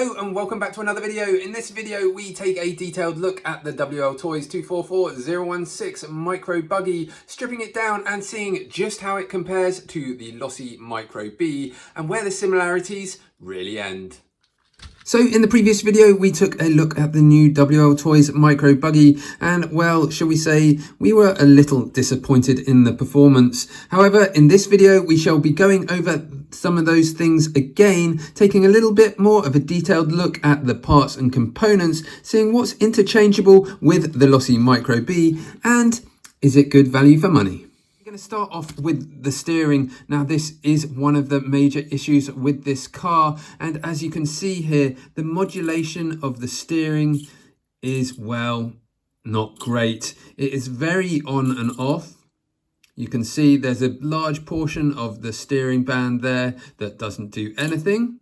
Hello and welcome back to another video. In this video we take a detailed look at the Wltoys 244016 Micro Buggy, stripping it down and seeing just how it compares to the Losi Micro B and where the similarities really end. So in the previous video we took a look at the new Wltoys Micro Buggy and, well, shall we say, we were a little disappointed in the performance. However, in this video we shall be going over some of those things again, taking a little bit more of a detailed look at the parts and components, seeing what's interchangeable with the Losi Micro B and is it good value for money. Going to start off with the steering. Now this is one of the major issues with this car, and as you can see here, the modulation of the steering is, well, not great. It is very on and off. You can see there's a large portion of the steering band there that doesn't do anything,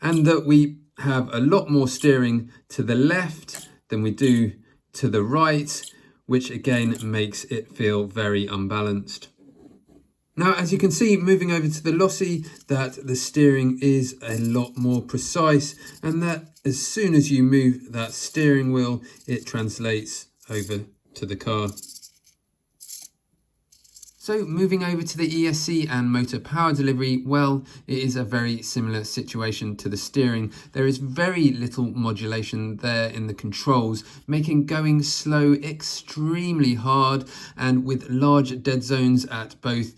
and that we have a lot more steering to the left than we do to the right, which again makes it feel very unbalanced. Now, as you can see, moving over to the Losi, that the steering is a lot more precise, and that as soon as you move that steering wheel, it translates over to the car. So moving over to the ESC and motor power delivery, well, it is a very similar situation to the steering. There is very little modulation there in the controls, making going slow extremely hard, and with large dead zones at both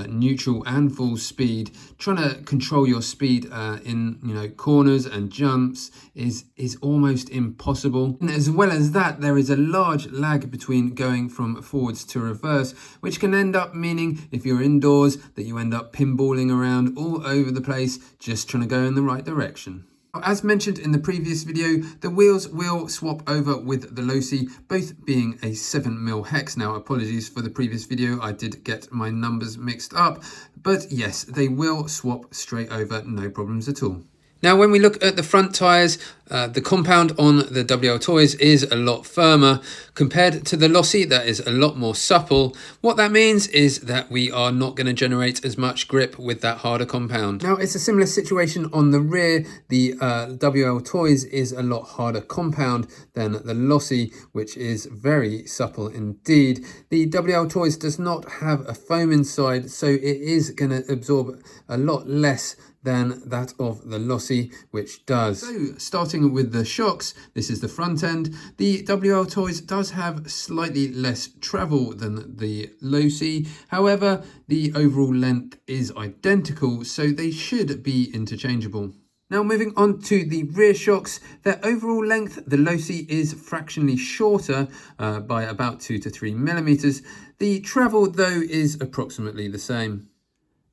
neutral and full speed. Trying to control your speed in corners and jumps is almost impossible. And as well as that, there is a large lag between going from forwards to reverse, which can end up meaning, if you're indoors, that you end up pinballing around all over the place just trying to go in the right direction. As mentioned in the previous video, the wheels will swap over with the Losi, both being a 7mm hex. Now, apologies for the previous video, I did get my numbers mixed up, but yes, they will swap straight over, no problems at all. Now, when we look at the front tyres, the compound on the Wltoys is a lot firmer compared to the Losi. That is a lot more supple. What that means is that we are not going to generate as much grip with that harder compound. Now, it's a similar situation on the rear. The Wltoys is a lot harder compound than the Losi, which is very supple indeed. The Wltoys does not have a foam inside, so it is going to absorb a lot less than that of the Losi, which does. So starting with the shocks, this is the front end. The Wltoys does have slightly less travel than the Losi. However, the overall length is identical, so they should be interchangeable. Now moving on to the rear shocks, their overall length, the Losi is fractionally shorter by about 2 to 3 millimeters. The travel though is approximately the same.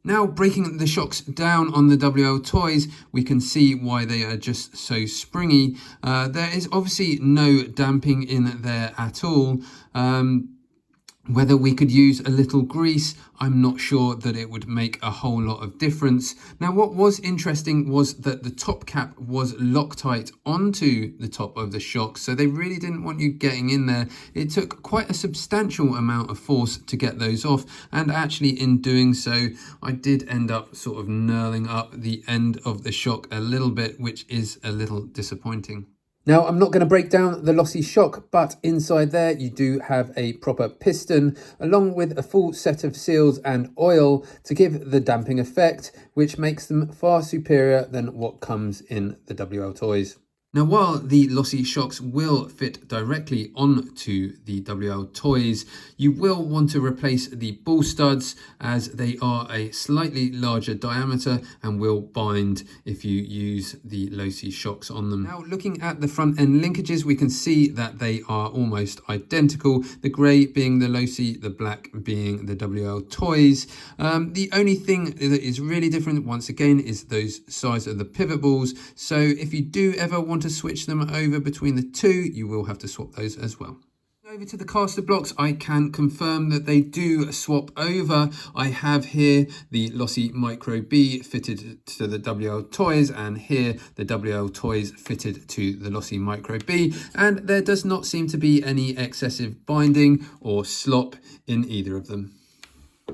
Now, breaking the shocks down on the Wltoys, we can see why they are just so springy. There is obviously no damping in there at all. Whether we could use a little grease, I'm not sure that it would make a whole lot of difference. Now, what was interesting was that the top cap was Loctite onto the top of the shock, so they really didn't want you getting in there. It took quite a substantial amount of force to get those off, and actually in doing so, I did end up sort of knurling up the end of the shock a little bit, which is a little disappointing. Now, I'm not going to break down the Losi shock, but inside there you do have a proper piston along with a full set of seals and oil to give the damping effect, which makes them far superior than what comes in the Wltoys. Now, while the Losi shocks will fit directly onto the Wltoys, you will want to replace the ball studs as they are a slightly larger diameter and will bind if you use the Losi shocks on them. Now, looking at the front end linkages, we can see that they are almost identical, the grey being the Losi, the black being the Wltoys. The only thing that is really different, once again, is those size of the pivot balls. So if you do ever want to switch them over between the two, you will have to swap those as well. Over to the caster blocks, I can confirm that they do swap over. I have here the Losi Micro B fitted to the Wltoys, and here the Wltoys fitted to the Losi Micro B, and there does not seem to be any excessive binding or slop in either of them.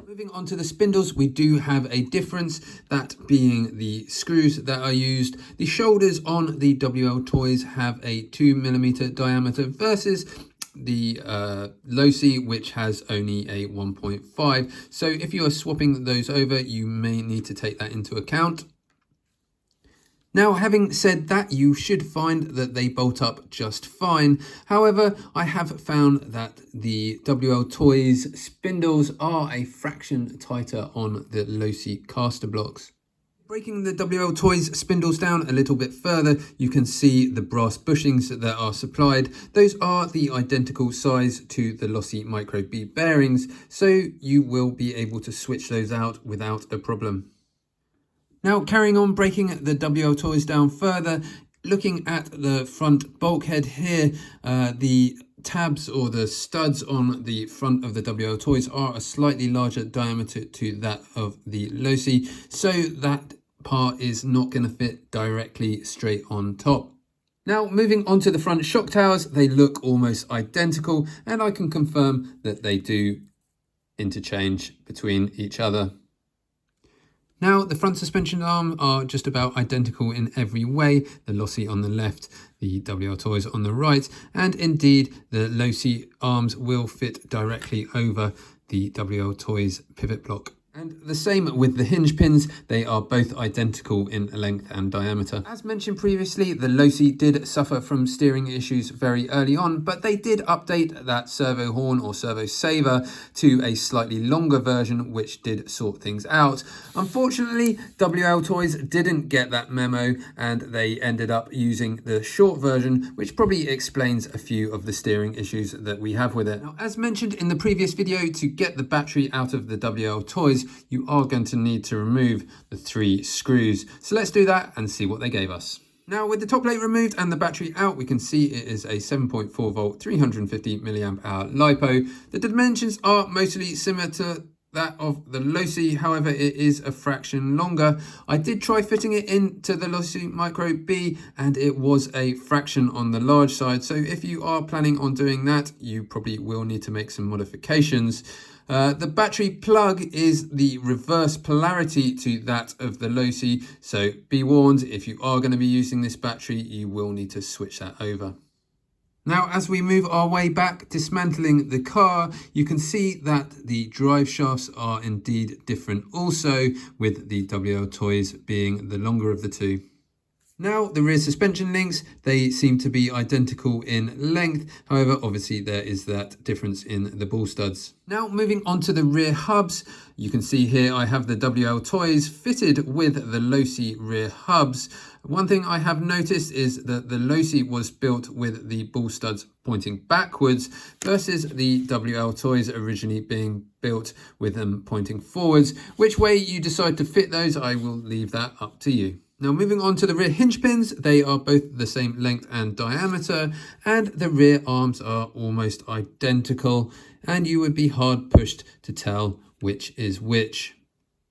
Moving on to the spindles, we do have a difference, that being the screws that are used. The shoulders on the Wltoys have a 2mm diameter versus the Losi, which has only a 1.5. So if you are swapping those over, you may need to take that into account. Now, having said that, you should find that they bolt up just fine. However, I have found that the Wltoys spindles are a fraction tighter on the Losi caster blocks. Breaking the Wltoys spindles down a little bit further, you can see the brass bushings that are supplied. Those are the identical size to the Losi Micro B bearings, so you will be able to switch those out without a problem. Now, carrying on breaking the Wltoys down further, looking at the front bulkhead here, the tabs or the studs on the front of the Wltoys are a slightly larger diameter to that of the Losi, so that part is not going to fit directly straight on top. Now, moving on to the front shock towers, they look almost identical, and I can confirm that they do interchange between each other. Now, the front suspension arms are just about identical in every way, the Losi on the left, the Wltoys on the right, and indeed the Losi arms will fit directly over the Wltoys pivot block. And the same with the hinge pins, they are both identical in length and diameter. As mentioned previously, the Losi did suffer from steering issues very early on, but they did update that servo horn or servo saver to a slightly longer version, which did sort things out. Unfortunately, Wltoys didn't get that memo, and they ended up using the short version, which probably explains a few of the steering issues that we have with it. Now, as mentioned in the previous video, to get the battery out of the Wltoys, you are going to need to remove the 3 screws. So let's do that and see what they gave us. Now, with the top plate removed and the battery out, we can see it is a 7.4 volt, 350 milliamp hour LiPo. The dimensions are mostly similar to that of the Losi, however it is a fraction longer. I did try fitting it into the Losi Micro B and it was a fraction on the large side, so if you are planning on doing that, you probably will need to make some modifications. The battery plug is the reverse polarity to that of the Losi, so be warned, if you are going to be using this battery, you will need to switch that over. Now, as we move our way back, dismantling the car, you can see that the drive shafts are indeed different also, with the Wltoys being the longer of the two. Now, the rear suspension links, they seem to be identical in length. However, obviously there is that difference in the ball studs. Now, moving on to the rear hubs, you can see here I have the Wltoys fitted with the Losi rear hubs. One thing I have noticed is that the Losi was built with the ball studs pointing backwards versus the Wltoys originally being built with them pointing forwards. Which way you decide to fit those, I will leave that up to you. Now, moving on to the rear hinge pins, they are both the same length and diameter, and the rear arms are almost identical, and you would be hard pushed to tell which is which.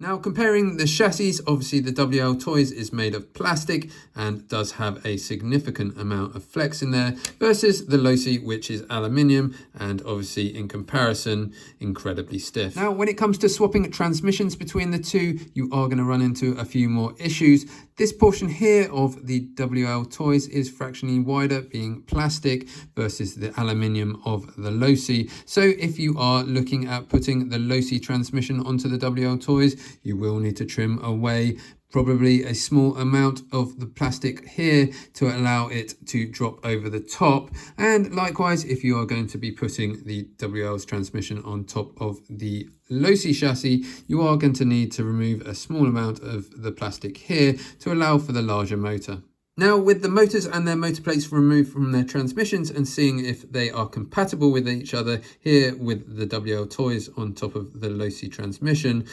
Now, comparing the chassis, obviously the Wltoys is made of plastic and does have a significant amount of flex in there versus the Losi, which is aluminium and obviously in comparison incredibly stiff. Now, when it comes to swapping transmissions between the two, you are going to run into a few more issues. This portion here of the Wltoys is fractionally wider, being plastic, versus the aluminium of the Losi. So if you are looking at putting the Losi transmission onto the Wltoys, you will need to trim away probably a small amount of the plastic here to allow it to drop over the top. And likewise, if you are going to be putting the WL's transmission on top of the Losi chassis, you are going to need to remove a small amount of the plastic here to allow for the larger motor. Now, with the motors and their motor plates removed from their transmissions and seeing if they are compatible with each other here with the Wltoys on top of the Losi transmission,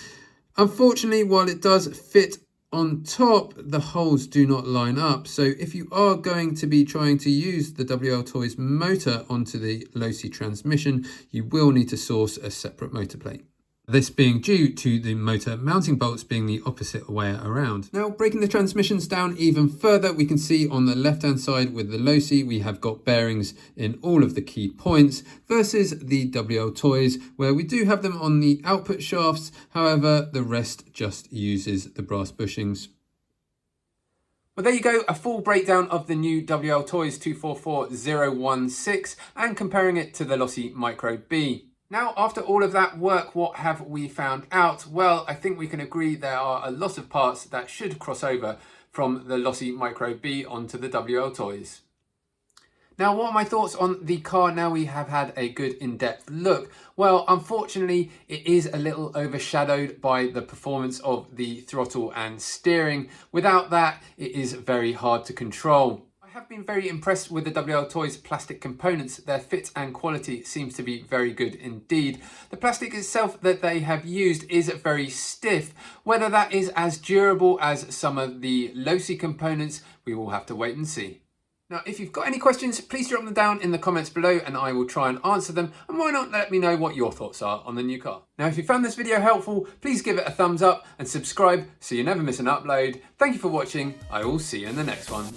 unfortunately, while it does fit on top, the holes do not line up. So if you are going to be trying to use the Wltoys motor onto the Losi transmission, you will need to source a separate motor plate. This being due to the motor mounting bolts being the opposite way around. Now, breaking the transmissions down even further, we can see on the left-hand side with the Losi, we have got bearings in all of the key points versus the Wltoys, where we do have them on the output shafts. However, the rest just uses the brass bushings. Well, there you go, a full breakdown of the new Wltoys 244016 and comparing it to the Losi Micro B. Now, after all of that work, what have we found out? Well, I think we can agree there are a lot of parts that should cross over from the Losi Micro B onto the Wltoys. Now, what are my thoughts on the car now we have had a good in-depth look? Well, unfortunately, it is a little overshadowed by the performance of the throttle and steering. Without that, it is very hard to control. I have been very impressed with the Wltoys plastic components. Their fit and quality seems to be very good indeed. The plastic itself that they have used is very stiff. Whether that is as durable as some of the Losi components, we will have to wait and see. Now, if you've got any questions, please drop them down in the comments below and I will try and answer them. And why not let me know what your thoughts are on the new car. Now, if you found this video helpful, please give it a thumbs up and subscribe so you never miss an upload. Thank you for watching. I will see you in the next one.